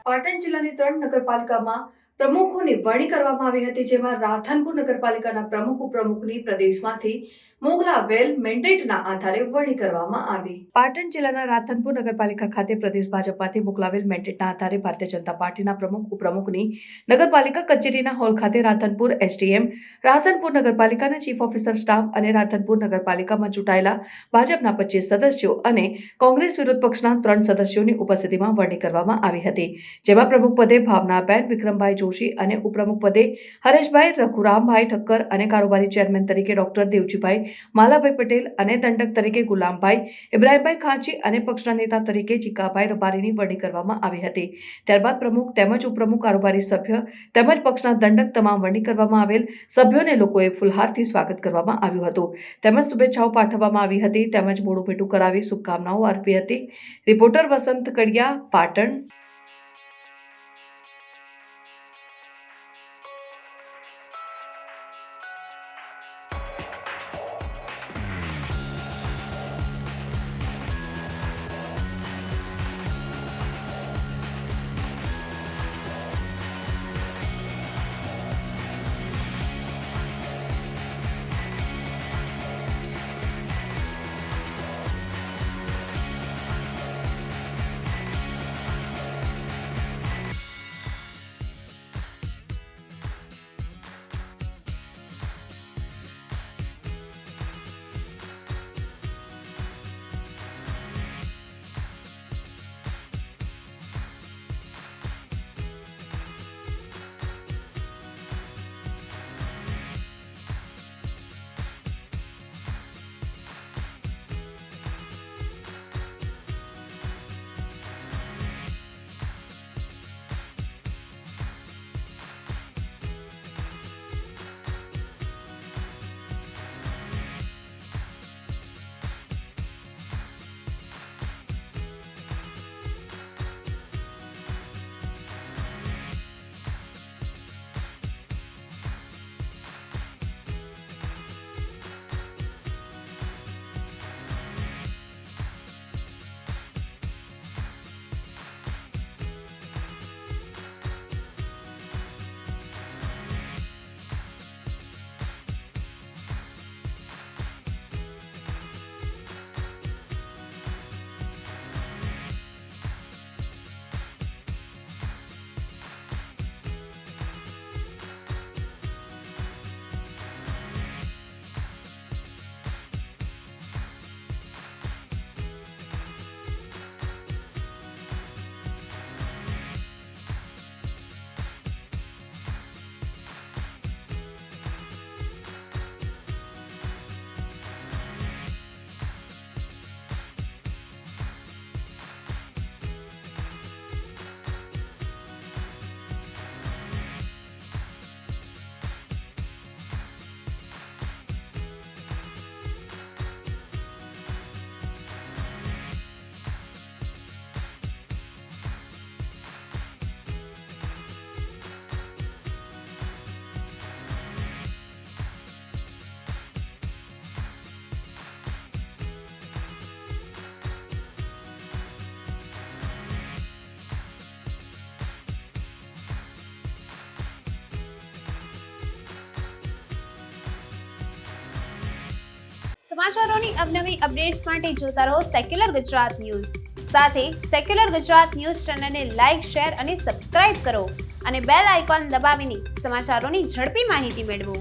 પાટણ જિલ્લાની 3 નગરપાલિકામાં પ્રમુખોની વરણી કરવામાં આવી હતી, જેમાં રાધનપુર નગરપાલિકાના પ્રમુખ ઉપપ્રમુખની પ્રદેશમાંથી મોકલાવેલ મેન્ડેટના આધારે વરણી કરવામાં આવી. પાટણ જિલ્લાના રાધનપુર નગરપાલિકા ખાતે પ્રદેશ ભાજપમાંથી મોકલાવેલ મેન્ડેટના આધારે ભારતીય જનતા પાર્ટીના પ્રમુખ ઉપપ્રમુખની નગરપાલિકા કચેરીના હોલ ખાતે રાધનપુર એસડીએમ, રાધનપુર નગરપાલિકાના ચીફ ઓફિસર સ્ટાફ અને રાધનપુર નગરપાલિકામાં ચૂંટાયેલા ભાજપના 25 સદસ્યો અને કોંગ્રેસ વિરોધ પક્ષના 3 સદસ્યોની ઉપસ્થિતિમાં વરણી કરવામાં આવી હતી, જેમાં પ્રમુખ પદે ભાવનાબેન વિક્રમભાઈ જોશી અને ઉપપ્રમુખ પદે હરેશભાઈ રઘુરામભાઈ ઠક્કર અને કારોબારી ચેરમેન તરીકે ડોક્ટર દેવજીભાઈ માલાભાઈ પટેલ અને દંડક તરીકે ગુલામભાઈ ઇબ્રાહીમભાઈ ખાંચી અને પક્ષના નેતા તરીકે ચીકાભાઈ રબારીની વરણી કરવામાં આવી હતી. ત્યારબાદ પ્રમુખ તેમજ ઉપપ્રમુખ, કારોબારી સભ્ય તેમજ પક્ષના દંડક તમામ વરણી કરવામાં આવેલ સભ્યોને લોકોએ ફુલહારથી સ્વાગત કરવામાં આવ્યું હતું તેમજ શુભેચ્છાઓ પાઠવવામાં આવી હતી તેમજ મોઢું ભેટું કરાવી શુભકામનાઓ આપી હતી. રિપોર્ટર વસંત કડિયા, પાટણ. સમાચારોની અવનવી અપડેટ્સ માટે જોતા રહો સેક્યુલર ગુજરાત ન્યૂઝ. સાથે સેક્યુલર ગુજરાત ન્યૂઝ ચેનલને લાઇક, શેર અને સબસ્ક્રાઇબ કરો અને બેલ આઇકોન દબાવીને સમાચારોની ઝડપી માહિતી મેળવો.